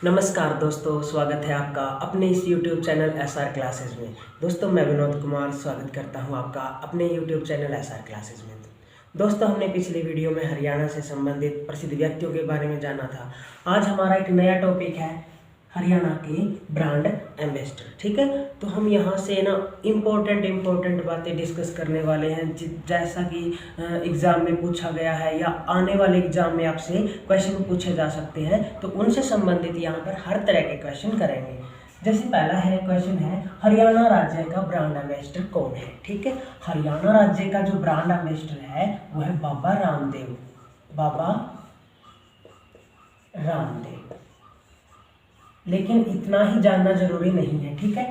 नमस्कार दोस्तों, स्वागत है आपका अपने इस YouTube चैनल SR क्लासेस में। दोस्तों मैं विनोद कुमार स्वागत करता हूं आपका अपने YouTube चैनल SR क्लासेस में। दोस्तों हमने पिछली वीडियो में हरियाणा से संबंधित प्रसिद्ध व्यक्तियों के बारे में जाना था। आज हमारा एक नया टॉपिक है हरियाणा के ब्रांड एम्बेसडर। ठीक है, तो हम यहाँ से ना इम्पोर्टेंट बातें डिस्कस करने वाले हैं, जैसा कि एग्ज़ाम में पूछा गया है या आने वाले एग्ज़ाम में आपसे क्वेश्चन पूछे जा सकते हैं, तो उनसे संबंधित यहाँ पर हर तरह के क्वेश्चन करेंगे। जैसे पहला है क्वेश्चन है, हरियाणा राज्य का ब्रांड एम्बेसडर कौन है। ठीक है, हरियाणा राज्य का जो ब्रांड एम्बेसडर है वो है बाबा रामदेव। बाबा रामदेव, लेकिन इतना ही जानना जरूरी नहीं है। ठीक है,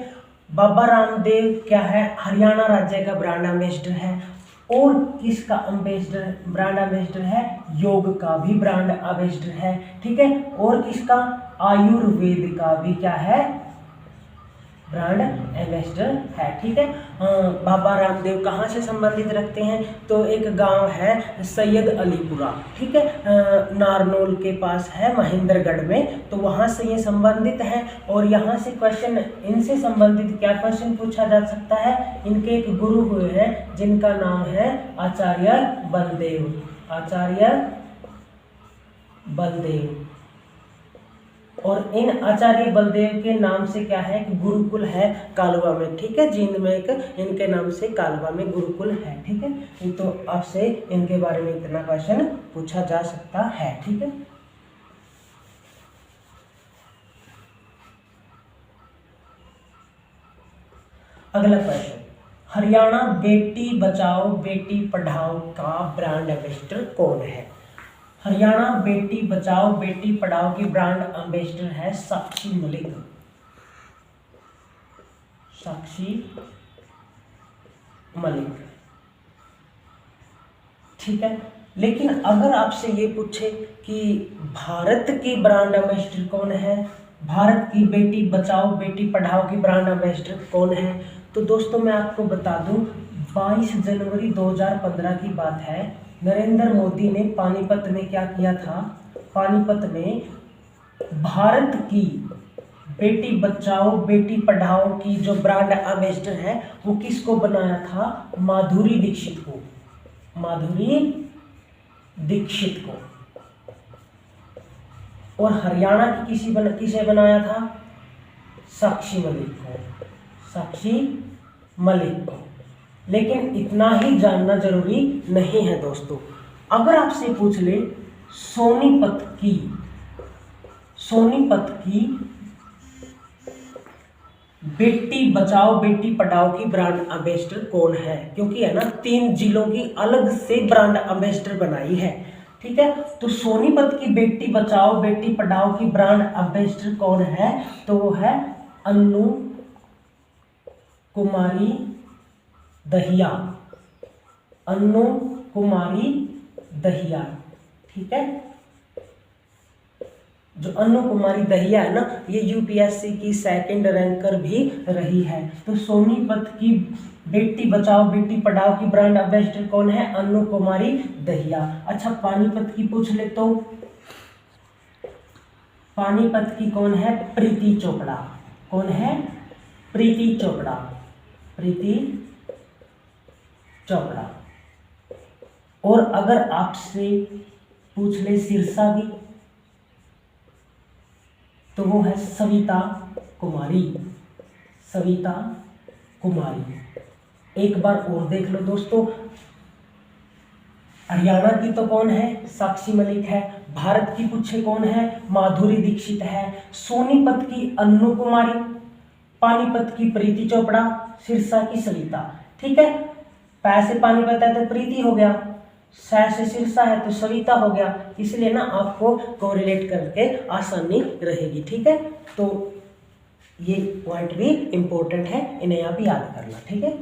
बाबा रामदेव क्या है, हरियाणा राज्य का ब्रांड एम्बेसडर है। और किसका एम्बेसडर ब्रांड एम्बेसडर है, योग का भी ब्रांड एम्बेसडर है। ठीक है, और किसका, आयुर्वेद का भी क्या है, ब्रांड एम्बेसडर है। ठीक है, बाबा रामदेव कहाँ से संबंधित रखते हैं, तो एक गांव है सैयद अलीपुरा। ठीक है, नारनौल के पास है महेंद्रगढ़ में, तो वहाँ से ये संबंधित हैं। और यहाँ से क्वेश्चन इनसे संबंधित क्या क्वेश्चन पूछा जा सकता है, इनके एक गुरु हुए हैं जिनका नाम है आचार्य बलदेव। आचार्य बलदेव, और इन आचार्य बलदेव के नाम से क्या है कि गुरुकुल है कालवा में। ठीक है, जींद में एक इनके नाम से कालवा में गुरुकुल है। ठीक है, तो आपसे इनके बारे में इतना क्वेश्चन पूछा जा सकता है। ठीक है, अगला क्वेश्चन, हरियाणा बेटी बचाओ बेटी पढ़ाओ का ब्रांड एम्बेसडर कौन है। हरियाणा बेटी बचाओ बेटी पढ़ाओ की ब्रांड एम्बेसडर है साक्षी मलिक। साक्षी मलिक। ठीक है, लेकिन अगर आपसे ये पूछे कि भारत की ब्रांड एम्बेसडर कौन है, भारत की बेटी बचाओ बेटी पढ़ाओ की ब्रांड एम्बेसडर कौन है, तो दोस्तों मैं आपको बता दूं 22 जनवरी 2015 की बात है। नरेंद्र मोदी ने पानीपत में क्या किया था, पानीपत में भारत की बेटी बचाओ बेटी पढ़ाओ की जो ब्रांड एम्बेसडर है वो किसको बनाया था, माधुरी दीक्षित को। माधुरी दीक्षित को। और हरियाणा की किसे बनाया था, साक्षी मलिक को। साक्षी मलिक को। लेकिन इतना ही जानना जरूरी नहीं है दोस्तों। अगर आपसे पूछ ले सोनीपत की बेटी बचाओ बेटी पढ़ाओ की ब्रांड एम्बेसडर कौन है, क्योंकि है ना 3 जिलों की अलग से ब्रांड एम्बेसडर बनाई है। ठीक है, तो सोनीपत की बेटी बचाओ बेटी पढ़ाओ की ब्रांड एम्बेसडर कौन है, तो वो है अन्नू कुमारी दहिया। अन्नू कुमारी दहिया। ठीक है, जो अन्नू कुमारी दहिया है ना, ये यूपीएससी की सेकंड रैंकर भी रही है। तो सोनीपत की बेटी बचाओ बेटी पढ़ाओ की ब्रांड एम्बेसडर कौन है, अन्नू कुमारी दहिया। अच्छा, पानीपत की पूछ ले तो पानीपत की कौन है, प्रीति चोपड़ा। कौन है, प्रीति चोपड़ा। प्रीति चोपड़ा। और अगर आपसे पूछ ले सिरसा की, तो वो है सविता कुमारी। सविता कुमारी। एक बार और देख लो दोस्तों, हरियाणा की तो कौन है, साक्षी मलिक है। भारत की पूछे कौन है, माधुरी दीक्षित है। सोनीपत की अन्नू कुमारी, पानीपत की प्रीति चोपड़ा, सिरसा की सविता। ठीक है, पैसे पानीपत है तो प्रीति हो गया, से सिरसा है तो सविता हो गया, इसलिए ना आपको कोरिलेट करके आसानी रहेगी। ठीक है, तो ये पॉइंट भी इंपॉर्टेंट है, इन्हें आप याद करना। ठीक है,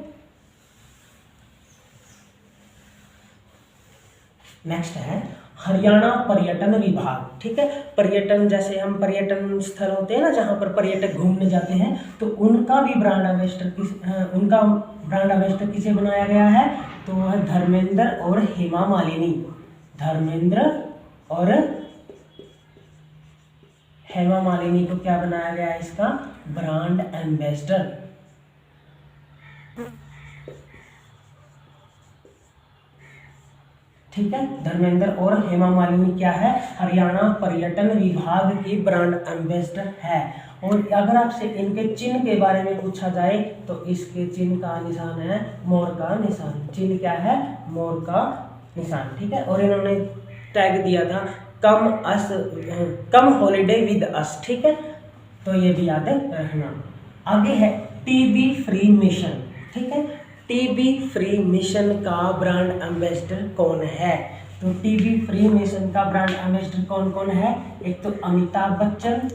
नेक्स्ट है हरियाणा पर्यटन विभाग। ठीक है, पर्यटन जैसे हम पर्यटन स्थल होते हैं ना जहाँ पर पर्यटक घूमने जाते हैं, तो उनका भी ब्रांड एम्बेसडर किसे बनाया गया है, तो वह है धर्मेंद्र और हेमा मालिनी। धर्मेंद्र और हेमा मालिनी को क्या बनाया गया है, इसका ब्रांड एम्बेसडर। ठीक है, धर्मेंद्र और हेमा मालिनी क्या है, हरियाणा पर्यटन विभाग की ब्रांड एम्बेसडर है। और अगर आपसे इनके चिन्ह के बारे में पूछा जाए तो इसके चिन्ह का निशान है मोर का निशान। चिन्ह क्या है, मोर का निशान। ठीक है, और इन्होंने टैग दिया था कम हॉलीडे विद अस। ठीक है, तो ये भी याद रखना। आगे है टीबी फ्री मिशन। ठीक है, टीबी फ्री मिशन का ब्रांड एम्बेसडर कौन है, तो टीबी फ्री मिशन का ब्रांड एम्बेसडर कौन कौन है, एक तो अमिताभ बच्चन,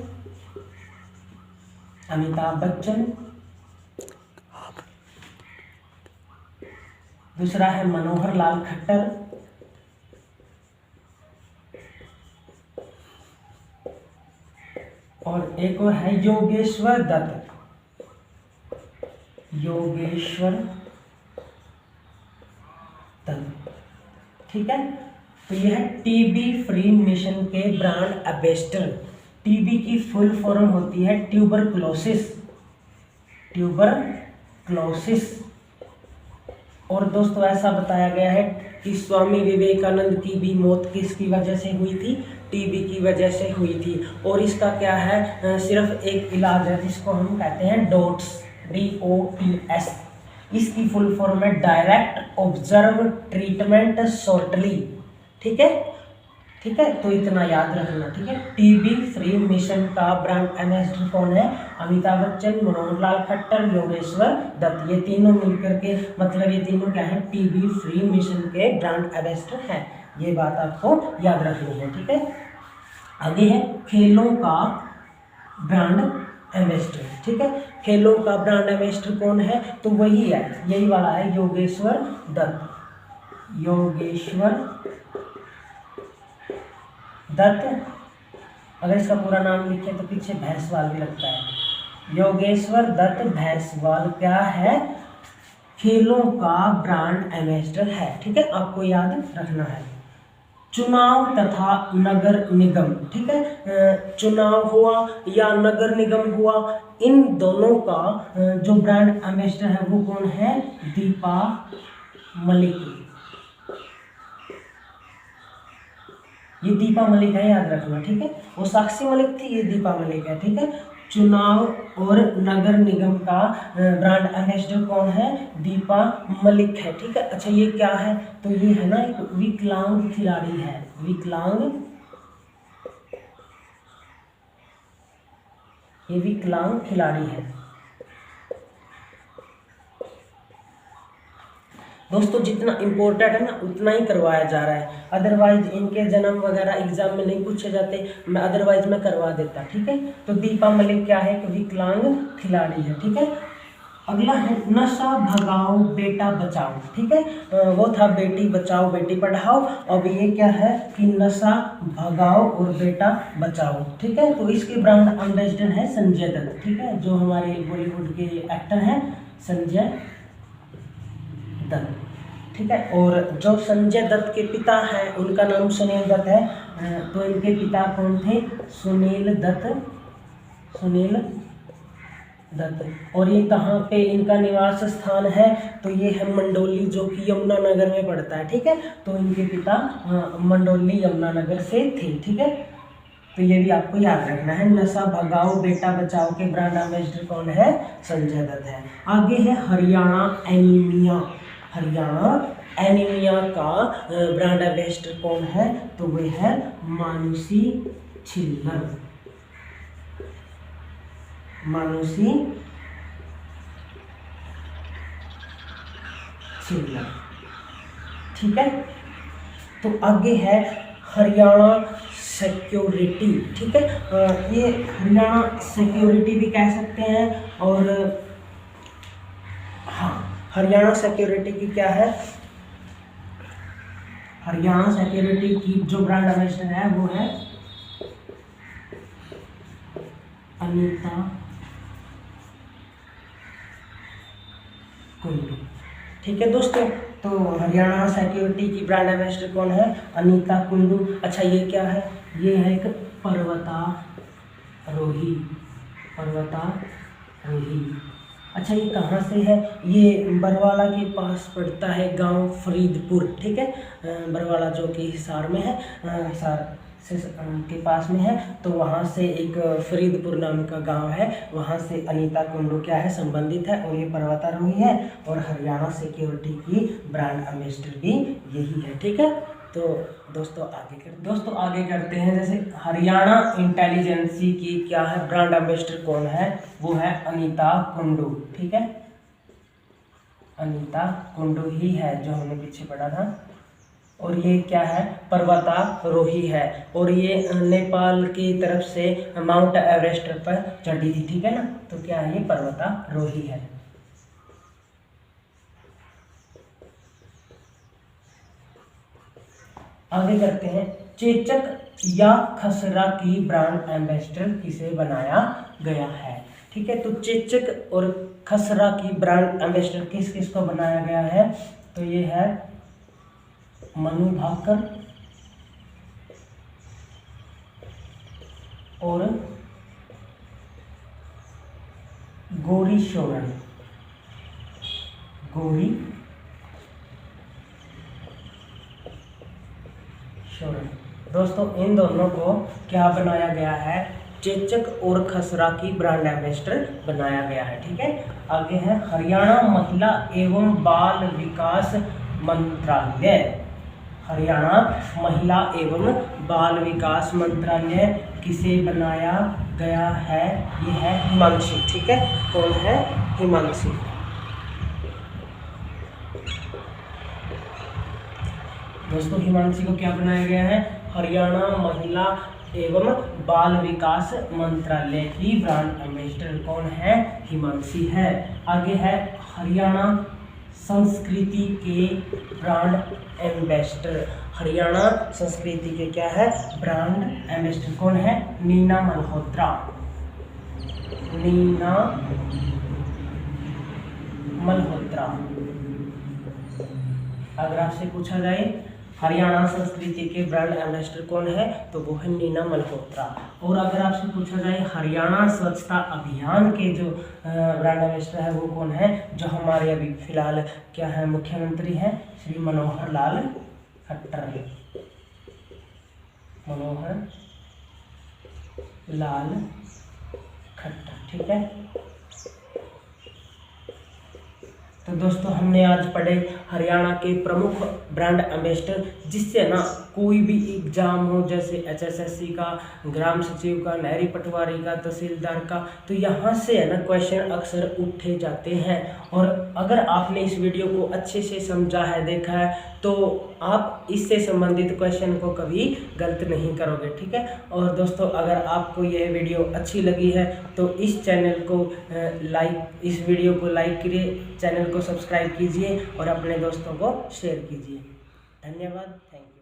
दूसरा है मनोहर लाल खट्टर, और एक और है योगेश्वर दत्त। ठीक है, तो यह है टीबी फ्री मिशन के ब्रांड एम्बेसडर। टीबी की फुल फॉर्म होती है ट्यूबरक्लोसिस। और दोस्तों ऐसा बताया गया है कि स्वामी विवेकानंद की भी मौत किसकी वजह से हुई थी, टीबी की वजह से हुई थी। और इसका क्या है, सिर्फ एक इलाज है जिसको हम कहते हैं डोट्स, DOTS। इसकी फुल फॉर्म है डायरेक्ट ऑब्जर्व ट्रीटमेंट शॉर्टली। ठीक है, तो इतना याद रखना। ठीक है, टीबी फ्री मिशन का ब्रांड एम्बेसडर कौन है, अमिताभ बच्चन, मनोहर लाल खट्टर, योगेश्वर दत्त। ये तीनों मिलकर के मतलब ये तीनों क्या है, टीबी फ्री मिशन के ब्रांड एम्बेसडर हैं। ये बात आपको याद रखनी है। ठीक है, आगे है खेलों का ब्रांड एम्बेसडर। ठीक है, खेलों का ब्रांड एम्बेसडर कौन है, तो वही है, यही वाला है, योगेश्वर दत्त। अगर इसका पूरा नाम लिखे तो पीछे भैंसवाल भी लगता है। योगेश्वर दत्त भैंसवाल क्या है, खेलों का ब्रांड एम्बेसडर है। ठीक है, आपको याद रखना है। चुनाव तथा नगर निगम। ठीक है, चुनाव हुआ या नगर निगम हुआ, इन दोनों का जो ब्रांड एम्बेसडर है वो कौन है, दीपा मलिक। ये दीपा मलिक है, याद रखना। ठीक है, वो साक्षी मलिक थी, ये दीपा मलिक है। ठीक है, चुनाव और नगर निगम का ब्रांड एम्बेसडर कौन है, दीपा मलिक है। ठीक है, अच्छा ये क्या है, तो ये है ना एक विकलांग खिलाड़ी है, विकलांग खिलाड़ी है। दोस्तों जितना इम्पोर्टेंट है ना उतना ही करवाया जा रहा है, अदरवाइज इनके जन्म वगैरह एग्जाम में नहीं पूछे जाते, अदरवाइज मैं करवा देता। ठीक है, तो दीपा मलिक क्या है, एक विकलांग खिलाड़ी है। ठीक है, अगला है नशा भगाओ बेटा बचाओ। ठीक है, वो था बेटी बचाओ बेटी पढ़ाओ, अब ये क्या है कि नशा भगाओ और बेटा बचाओ। ठीक है, तो इसके ब्रांड एम्बेसडर है संजय दत्त। ठीक है, जो हमारे बॉलीवुड के एक्टर हैं संजय दत्त। ठीक है, और जो संजय दत्त के पिता हैं उनका नाम सुनील दत्त है, तो इनके पिता कौन थे, सुनील दत्त। और ये कहाँ पे इनका निवास स्थान है, तो ये है मंडोली, जो कि यमुनानगर में पड़ता है। ठीक है, तो इनके पिता मंडोली यमुनानगर से थे। ठीक है, तो ये भी आपको याद रखना है। नशा भगाओ बेटा बचाओ के ब्रांड एम्बेसडर कौन है, संजय दत्त है। आगे है हरियाणा एनीमिया का ब्रांड एम्बेसडर कौन है, तो वह है मानुषी छिल्लर। ठीक है, तो आगे है हरियाणा सिक्योरिटी। ठीक है, ये हरियाणा सिक्योरिटी भी कह सकते हैं, और हाँ हरियाणा सिक्योरिटी की क्या है, हरियाणा सिक्योरिटी की जो ब्रांड एम्बेसडर है वो है अनीता कुंडू। ठीक है दोस्तों, तो हरियाणा सिक्योरिटी की ब्रांड एम्बेसडर कौन है, अनीता कुंडू। अच्छा ये क्या है, ये है एक पर्वतारोही। रोही, पर्वतारोही। अच्छा, ये कहाँ से है? ये बरवाला के पास पड़ता है, गांव फरीदपुर, ठीक है। बरवाला जो कि हिसार में है, हिसार से के पास में है। तो वहाँ से एक फरीदपुर नाम का गांव है, वहाँ से अनीता कुंडू क्या है, संबंधित है। और ये पर्वतारोही है और हरियाणा सिक्योरिटी की ब्रांड एम्बेसडर भी यही है, ठीक है। तो दोस्तों आगे करते हैं। जैसे हरियाणा इंटेलिजेंसी की क्या है, ब्रांड एम्बेसडर कौन है? वो है अनीता कुंडू, ठीक है। अनीता कुंडू ही है जो हमने पीछे पढ़ा था। और ये क्या है? पर्वतारोही है। और ये नेपाल की तरफ से माउंट एवरेस्ट पर चढ़ी थी, ठीक है ना। तो क्या है? ये पर्वतारोही है। आगे करते हैं। चेचक या खसरा की ब्रांड एम्बेसडर किसे बनाया गया है? ठीक है। तो चेचक और खसरा की ब्रांड एम्बेसडर किस किस को बनाया गया है? तो ये है मनु भाकर और गौरी शोरन। दोस्तों इन दोनों को क्या बनाया गया है? चेचक और खसरा की ब्रांड एम्बेसडर बनाया गया है, ठीक है। आगे है हरियाणा महिला एवं बाल विकास मंत्रालय। हरियाणा महिला एवं बाल विकास मंत्रालय किसे बनाया गया है? ये है हिमांशी, ठीक है। कौन है? हिमांशी। दोस्तों हिमांशी को क्या बनाया गया है? हरियाणा महिला एवं बाल विकास मंत्रालय की ब्रांड एम्बेसडर कौन है? हिमांशी है। आगे है हरियाणा संस्कृति के ब्रांड एम्बेसडर। हरियाणा संस्कृति के क्या है? ब्रांड एम्बेसडर कौन है? नीना मल्होत्रा। नीना मल्होत्रा। अगर आपसे पूछा जाए हरियाणा संस्कृति के ब्रांड एम्बेसडर कौन है, तो वो है नीना मल्होत्रा। और अगर आपसे पूछा जाए हरियाणा स्वच्छता अभियान के जो ब्रांड एम्बेसडर है वो कौन है, जो हमारे अभी फिलहाल क्या है, मुख्यमंत्री हैं श्री मनोहर लाल खट्टर। मनोहर लाल खट्टर, ठीक है। तो दोस्तों हमने आज पढ़े हरियाणा के प्रमुख ब्रांड एम्बेसडर, जिससे ना कोई भी एग्जाम हो, जैसे HSSC का, ग्राम सचिव का, नहरी पटवारी का, तहसीलदार का, तो यहाँ से है ना क्वेश्चन अक्सर उठे जाते हैं। और अगर आपने इस वीडियो को अच्छे से समझा है, देखा है, तो आप इससे संबंधित क्वेश्चन को कभी गलत नहीं करोगे, ठीक है। और दोस्तों अगर आपको यह वीडियो अच्छी लगी है तो इस चैनल को इस वीडियो को लाइक करिए, चैनल को सब्सक्राइब कीजिए और अपने दोस्तों को शेयर कीजिए। धन्यवाद, थैंक यू।